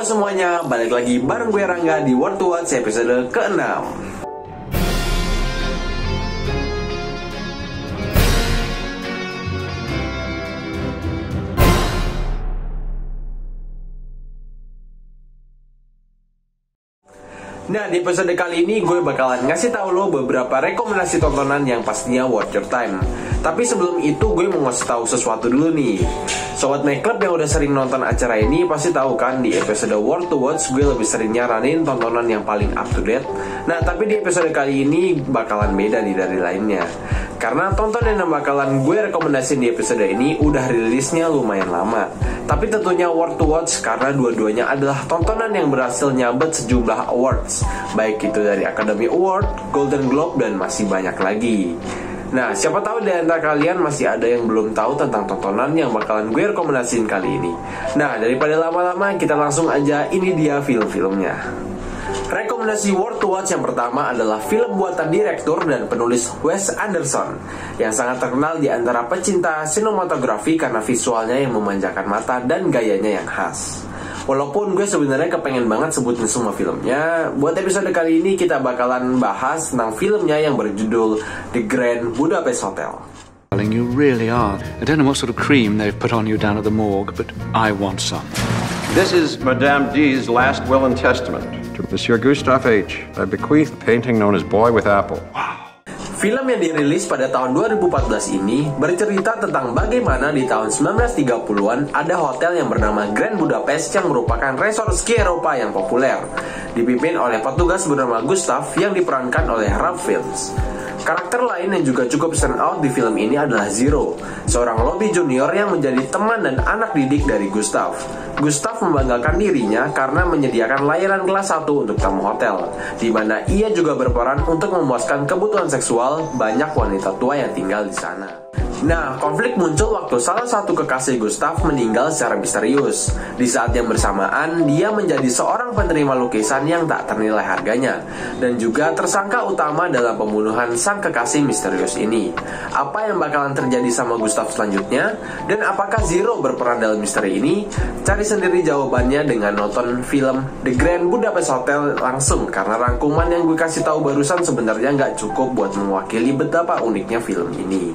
Halo semuanya, balik lagi bareng gue Rangga di What to Watch episode ke-6. Nah, di episode kali ini gue bakalan ngasih tahu lo beberapa rekomendasi tontonan yang pastinya worth your time. Tapi sebelum itu gue mau ngasih tahu sesuatu dulu nih. Sobat Nightclub yang udah sering nonton acara ini pasti tahu kan di episode Worth to Watch gue lebih sering nyaranin tontonan yang paling up to date. Nah, tapi di episode kali ini bakalan beda nih dari lainnya. Karena tontonan yang bakalan gue rekomendasiin di episode ini udah rilisnya lumayan lama. Tapi tentunya worth to watch karena dua-duanya adalah tontonan yang berhasil nyabet sejumlah awards. Baik itu dari Academy Award, Golden Globe, dan masih banyak lagi. Nah, siapa tahu di antara kalian masih ada yang belum tahu tentang tontonan yang bakalan gue rekomendasiin kali ini. Nah, daripada lama-lama, kita langsung aja, ini dia film-filmnya. Rekomendasi worth to watch yang pertama adalah film buatan direktur dan penulis Wes Anderson yang sangat terkenal di antara pecinta sinematografi karena visualnya yang memanjakan mata dan gayanya yang khas. Walaupun gue sebenarnya kepengen banget sebutin semua filmnya, buat episode kali ini kita bakalan bahas tentang filmnya yang berjudul The Grand Budapest Hotel. You really are. I don't know what sort of cream they've put on you down at the morgue, but I want some. This is Madame D's last will and testament. To Monsieur Gustave H. I bequeath a painting known as Boy with Apple. Film yang dirilis pada tahun 2014 ini bercerita tentang bagaimana di tahun 1930-an ada hotel yang bernama Grand Budapest yang merupakan resort ski Eropa yang populer, dipimpin oleh petugas bernama Gustav yang diperankan oleh Ralph Fiennes. Karakter lain yang juga cukup stand out di film ini adalah Zero, seorang lobby junior yang menjadi teman dan anak didik dari Gustav. Gustav membanggakan dirinya karena menyediakan layanan kelas 1 untuk tamu hotel, di mana ia juga berperan untuk memuaskan kebutuhan seksual banyak wanita tua yang tinggal di sana. Nah, konflik muncul waktu salah satu kekasih Gustav meninggal secara misterius. Di saat yang bersamaan, dia menjadi seorang penerima lukisan yang tak ternilai harganya, dan juga tersangka utama dalam pembunuhan sang kekasih misterius ini. Apa yang bakalan terjadi sama Gustav selanjutnya? Dan apakah Zero berperan dalam misteri ini? Cari sendiri jawabannya dengan nonton film The Grand Budapest Hotel langsung, karena rangkuman yang gue kasih tahu barusan sebenarnya nggak cukup buat mewakili betapa uniknya film ini.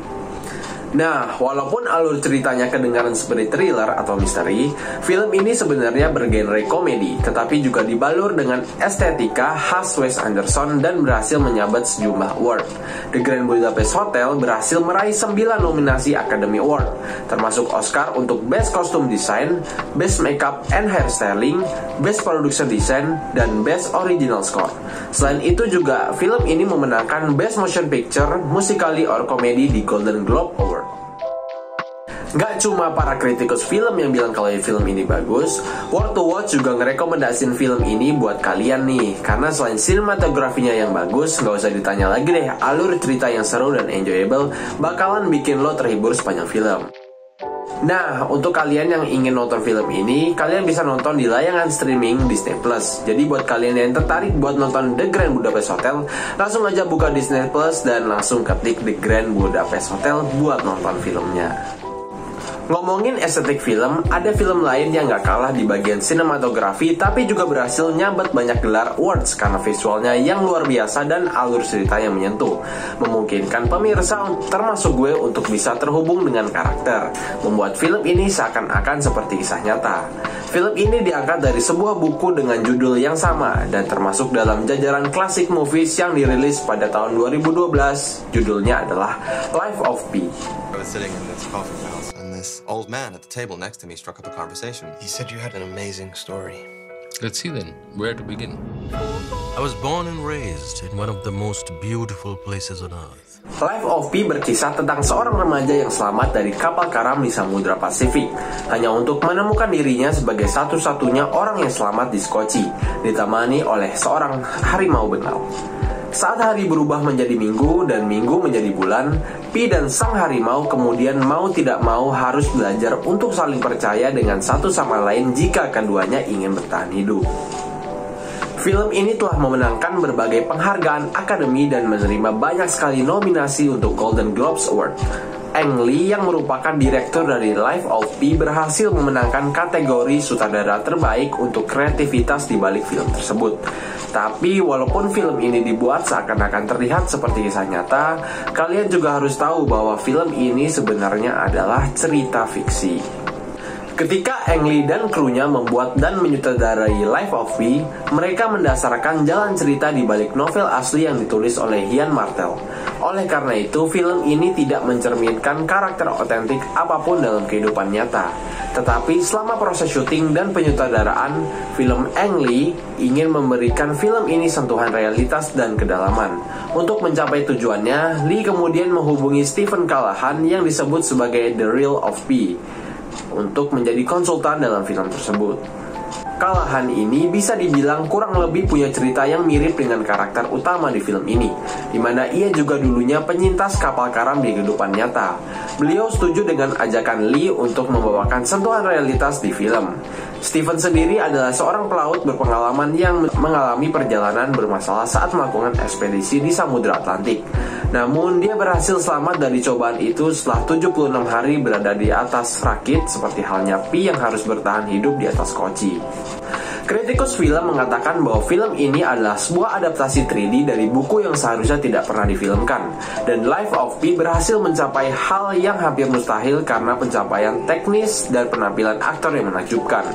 Nah, walaupun alur ceritanya kedengaran seperti thriller atau misteri, film ini sebenarnya bergenre komedi, tetapi juga dibalur dengan estetika khas Wes Anderson dan berhasil menyabet sejumlah award. The Grand Budapest Hotel berhasil meraih 9 nominasi Academy Award, termasuk Oscar untuk Best Costume Design, Best Makeup and Hairstyling, Best Production Design, dan Best Original Score. Selain itu juga, film ini memenangkan Best Motion Picture, Musically or Comedy di Golden Globe Award. Gak cuma para kritikus film yang bilang kalau film ini bagus, Worth to Watch juga ngerekomendasin film ini buat kalian nih. Karena selain sinematografinya yang bagus, gak usah ditanya lagi deh, alur cerita yang seru dan enjoyable bakalan bikin lo terhibur sepanjang film. Nah, untuk kalian yang ingin nonton film ini, kalian bisa nonton di layanan streaming Disney Plus. Jadi buat kalian yang tertarik buat nonton The Grand Budapest Hotel, langsung aja buka Disney Plus dan langsung ketik The Grand Budapest Hotel buat nonton filmnya. Ngomongin estetik film, ada film lain yang gak kalah di bagian sinematografi tapi juga berhasil nyabet banyak gelar awards karena visualnya yang luar biasa dan alur cerita yang menyentuh, memungkinkan pemirsa termasuk gue untuk bisa terhubung dengan karakter, membuat film ini seakan-akan seperti kisah nyata. Film ini diangkat dari sebuah buku dengan judul yang sama dan termasuk dalam jajaran classic movies yang dirilis pada tahun 2012. Judulnya adalah Life of Pi. I was sitting in this coffee house and this old man at the table next to me struck up a conversation. He said you had an amazing story. Let's see then, where to begin? I was born and raised in one of the most beautiful places on earth. Life of Pi berkisah tentang seorang remaja yang selamat dari kapal karam di Samudra Pasifik, hanya untuk menemukan dirinya sebagai satu-satunya orang yang selamat di Skocie, ditemani oleh seorang harimau bengal. Saat hari berubah menjadi minggu dan minggu menjadi bulan, Pi dan sang harimau kemudian mau tidak mau harus belajar untuk saling percaya dengan satu sama lain jika keduanya ingin bertahan hidup. Film ini telah memenangkan berbagai penghargaan akademi dan menerima banyak sekali nominasi untuk Golden Globes Award. Ang Lee yang merupakan direktur dari Life of Pi berhasil memenangkan kategori sutradara terbaik untuk kreativitas di balik film tersebut. Tapi walaupun film ini dibuat seakan-akan terlihat seperti kisah nyata, kalian juga harus tahu bahwa film ini sebenarnya adalah cerita fiksi. Ketika Ang Lee dan krunya membuat dan menyutradarai Life of Pi, mereka mendasarkan jalan cerita di balik novel asli yang ditulis oleh Ian Martell. Oleh karena itu, film ini tidak mencerminkan karakter otentik apapun dalam kehidupan nyata. Tetapi selama proses syuting dan penyutradaraan, film Ang Lee ingin memberikan film ini sentuhan realitas dan kedalaman. Untuk mencapai tujuannya, Lee kemudian menghubungi Stephen Callahan yang disebut sebagai The Real of Pi untuk menjadi konsultan dalam film tersebut. Callahan ini bisa dibilang kurang lebih punya cerita yang mirip dengan karakter utama di film ini, di mana ia juga dulunya penyintas kapal karam di kehidupan nyata. Beliau setuju dengan ajakan Lee untuk membawakan sentuhan realitas di film. Stephen sendiri adalah seorang pelaut berpengalaman yang mengalami perjalanan bermasalah saat melakukan ekspedisi di Samudra Atlantik. Namun dia berhasil selamat dari cobaan itu setelah 76 hari berada di atas rakit, seperti halnya Pi yang harus bertahan hidup di atas koci. Kritikus film mengatakan bahwa film ini adalah sebuah adaptasi 3D dari buku yang seharusnya tidak pernah difilmkan, dan Life of Pi berhasil mencapai hal yang hampir mustahil karena pencapaian teknis dan penampilan aktor yang menakjubkan.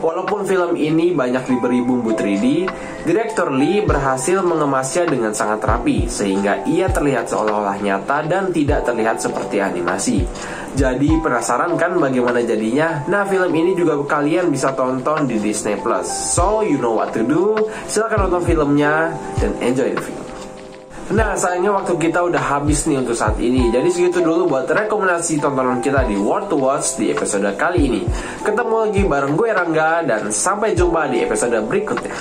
Walaupun film ini banyak diberi bumbu 3D, direktur Lee berhasil mengemasnya dengan sangat rapi sehingga ia terlihat seolah-olah nyata dan tidak terlihat seperti animasi. Jadi penasaran kan bagaimana jadinya? Nah, film ini juga kalian bisa tonton di Disney Plus. So you know what to do. Silahkan nonton filmnya dan enjoy the film. Nah, sayangnya waktu kita udah habis nih untuk saat ini. Jadi segitu dulu buat rekomendasi tontonan kita di What to Watch di episode kali ini. Ketemu lagi bareng gue Rangga dan sampai jumpa di episode berikutnya.